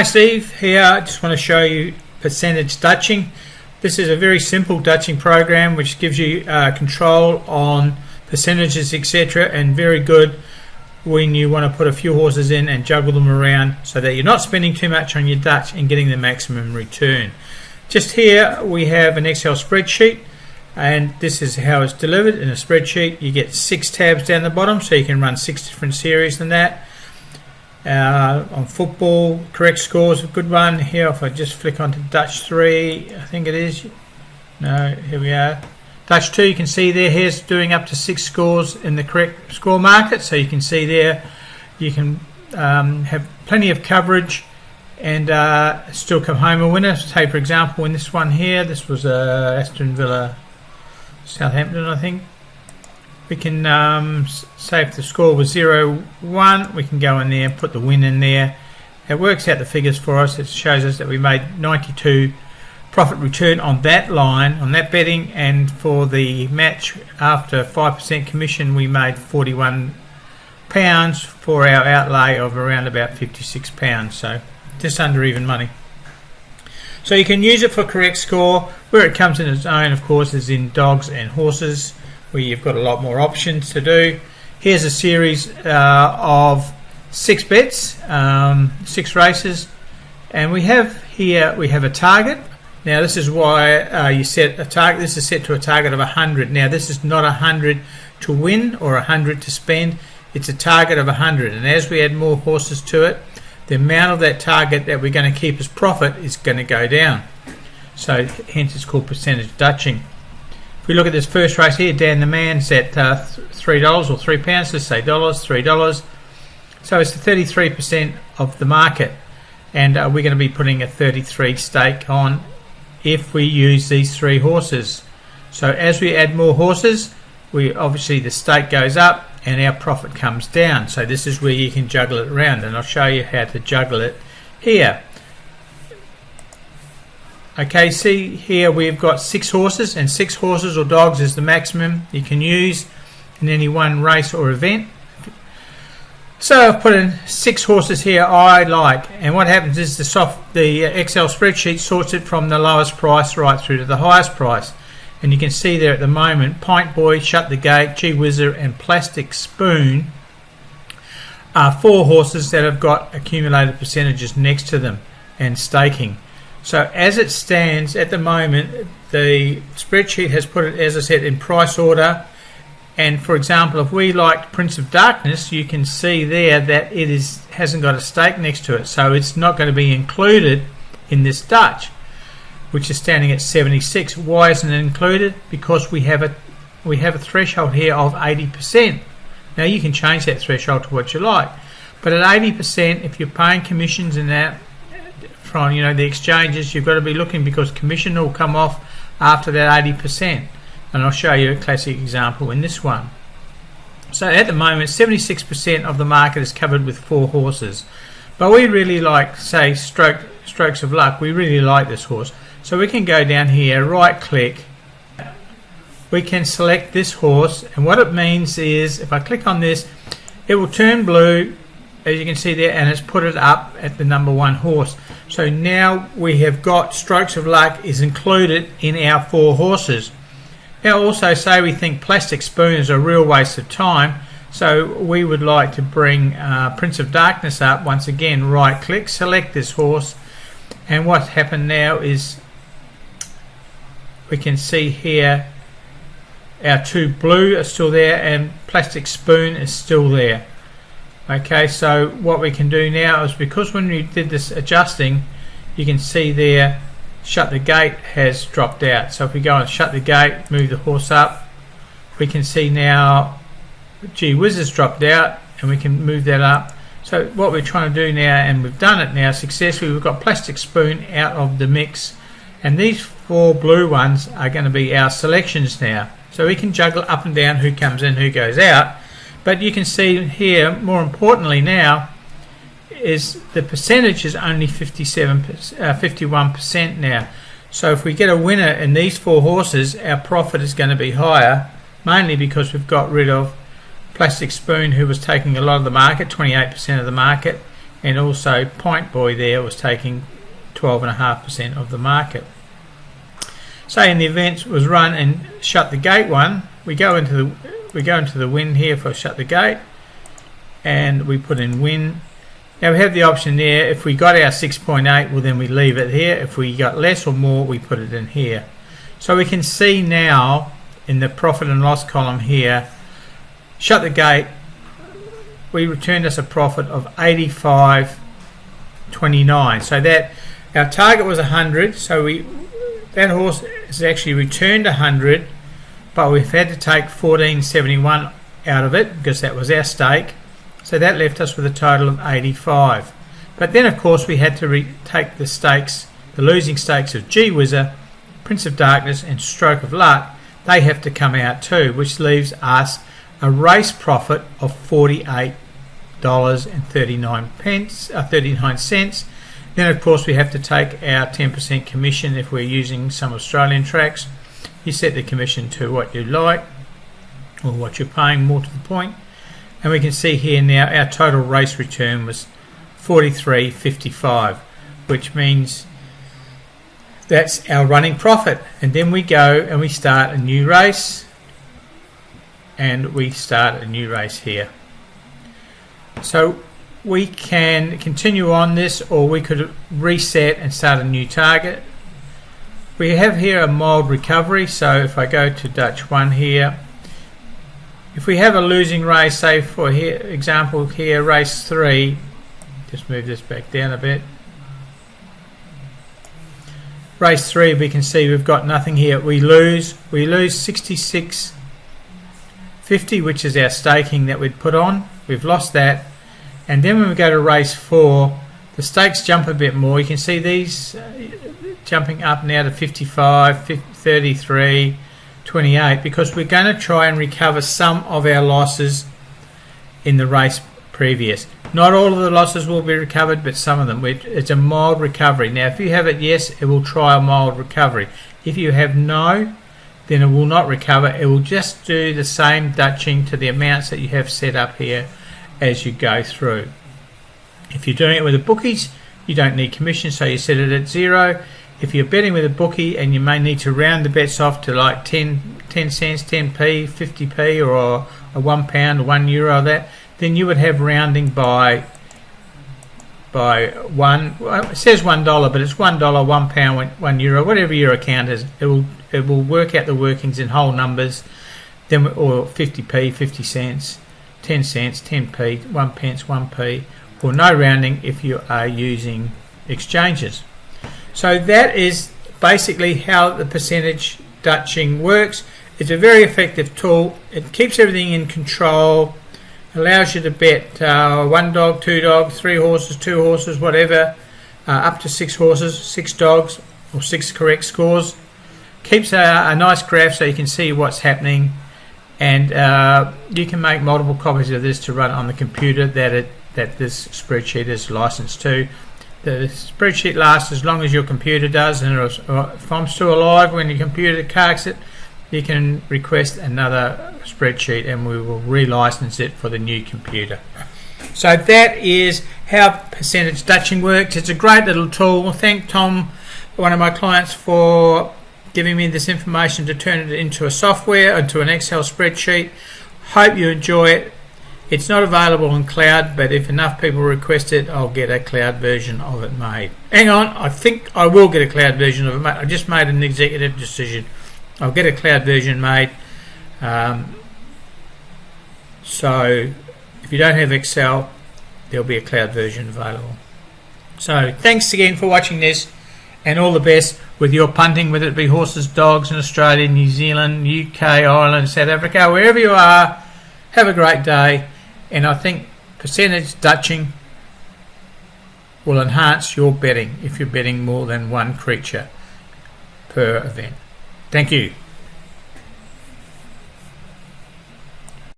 Hi Steve, here. I just want to show you percentage Dutching. This is a very simple Dutching program which gives you control on percentages, etc., and very good when you want to put a few horses in and juggle them around so that you're not spending too much on your Dutch and getting the maximum return. Just here we have an Excel spreadsheet, and this is how it's delivered in a spreadsheet. You get 6 tabs down the bottom, so you can run 6 different series than that. On football, correct scores, a good one. Here, if I just flick onto Dutch 3, I think it is. No, here we are. Dutch 2, you can see there, here's doing up to 6 scores in the correct score market. So you can see there, you can have plenty of coverage and still come home a winner. Say, for example, in this one here, this was Aston Villa, Southampton, I think. We can say if the score was 0-1, we can go in there and put the win in there. It works out the figures for us. It shows us that we made 92 profit return on that line, on that betting, and for the match after 5% commission we made £41 for our outlay of around about £56, so just under even money. So you can use it for correct score. Where it comes in its own, of course, is in dogs and horses, where you've got a lot more options to do. Here's a series of 6 bets, 6 races, and we have a target. Now this is why you set a target. This is set to a target of 100. Now this is not 100 to win or 100 to spend. It's a target of 100, and as we add more horses to it, the amount of that target that we're going to keep as profit is going to go down. So hence it's called percentage Dutching. If we look at this first race here, Dan the Man's at $3 or £3. Let's say $3. So it's the 33% of the market, and we're going to be putting a 33 stake on if we use these 3 horses. So as we add more horses, obviously the stake goes up and our profit comes down. So this is where you can juggle it around, and I'll show you how to juggle it here. Okay, see here we've got 6 horses, and 6 horses or dogs is the maximum you can use in any one race or event. So I've put in 6 horses here I like, and what happens is the Excel spreadsheet sorts it from the lowest price right through to the highest price. And you can see there at the moment, Pint Boy, Shut the Gate, Gee Whizzer and Plastic Spoon are 4 horses that have got accumulated percentages next to them and staking. So as it stands at the moment, the spreadsheet has put it, as I said, in price order. And for example, if we liked Prince of Darkness, you can see there that it hasn't got a stake next to it, so it's not going to be included in this Dutch, which is standing at 76. Why isn't it included? Because we have a threshold here of 80%. Now you can change that threshold to what you like, but at 80%, if you're paying commissions in that from the exchanges, you've got to be looking, because commission will come off after that 80%, and I'll show you a classic example in this one. So at the moment 76% of the market is covered with 4 horses, but we really like, say, Strokes of Luck. We really like this horse, so we can go down here, right click, we can select this horse, and what it means is if I click on this, it will turn blue, as you can see there, and it's put it up at the number 1 horse. So now we have got Strokes of Luck is included in our 4 horses. Now also say we think Plastic Spoon is a real waste of time, so we would like to bring Prince of Darkness up. Once again, right click, select this horse, and what's happened now is we can see here our 2 blue are still there and Plastic Spoon is still there. Okay, so what we can do now is, because when we did this adjusting, you can see there Shut the Gate has dropped out. So if we go and Shut the Gate, move the horse up, we can see now Gee Whizzer's dropped out, and we can move that up. So what we're trying to do now, and we've done it now successfully, we've got Plastic Spoon out of the mix, and these 4 blue ones are going to be our selections now. So we can juggle up and down who comes in, who goes out. But you can see here, more importantly now, is the percentage is only 51% now. So if we get a winner in these 4 horses, our profit is going to be higher, mainly because we've got rid of Plastic Spoon, who was taking a lot of the market, 28% of the market, and also Point Boy there was taking 12.5% of the market. Say in the event was run and shut the gate one, we go into the win here for shut the gate, and we put in win. Now we have the option there, if we got our 6.8, well then we leave it here. If we got less or more, we put it in here. So we can see now in the profit and loss column here, shut the gate, we returned us a profit of 85.29. So that our target was 100, so that horse has actually returned 100, but we've had to take 14.71 out of it because that was our stake. So that left us with a total of 85. But then of course we had to take the stakes, the losing stakes of G Whizzer, Prince of Darkness and Stroke of Luck. They have to come out too, which leaves us a race profit of $48.39. Then of course we have to take our 10% commission if we're using some Australian tracks. You set the commission to what you like or what you're paying, more to the point. And we can see here now our total race return was 43.55, which means that's our running profit. And then we go and we start a new race, and we start a new race here. So we can continue on this, or we could reset and start a new target. We have here a mild recovery, so if I go to Dutch 1 here, if we have a losing race, say for here, example here, race 3, just move this back down a bit. Race 3, we can see we've got nothing here. We lose 66.50, which is our staking that we'd put on. We've lost that. And then when we go to race 4, the stakes jump a bit more. You can see these jumping up now to 55, 33, 28, because we're going to try and recover some of our losses in the race previous. Not all of the losses will be recovered, but some of them. It's a mild recovery. Now if you have it yes, it will try a mild recovery. If you have no, then it will not recover. It will just do the same dutching to the amounts that you have set up here as you go through. If you're doing it with the bookies, you don't need commission, so you set it at 0. If you're betting with a bookie and you may need to round the bets off to like 10 cents, 10p, 50p, or a £1, €1 that, then you would have rounding by one. Well, it says $1, but it's $1, £1, €1, whatever your account is. It will work out the workings in whole numbers, then or 50p, 50 cents, 10 cents, 10p, 1 pence, 1p, or no rounding if you are using exchanges. So that is basically how the percentage dutching works. It's a very effective tool. It keeps everything in control, allows you to bet 1 dog, 2 dogs, 3 horses, 2 horses, whatever, up to 6 horses, 6 dogs, or 6 correct scores. Keeps a nice graph so you can see what's happening, and you can make multiple copies of this to run on the computer that this spreadsheet is licensed to. The spreadsheet lasts as long as your computer does, and if I'm still alive when your computer carks it, you can request another spreadsheet and we will relicense it for the new computer. So that is how percentage dutching works. It's a great little tool. Thank Tom, one of my clients, for giving me this information to turn it into a software, into an Excel spreadsheet. Hope you enjoy it. It's not available in cloud, but if enough people request it, I'll get a cloud version of it made. Hang on, I think I will get a cloud version of it made. I just made an executive decision. I'll get a cloud version made. So if you don't have Excel, there'll be a cloud version available. So thanks again for watching this, and all the best with your punting, whether it be horses, dogs in Australia, New Zealand, UK, Ireland, South Africa, wherever you are. Have a great day. And I think percentage dutching will enhance your betting if you're betting more than one creature per event. Thank you.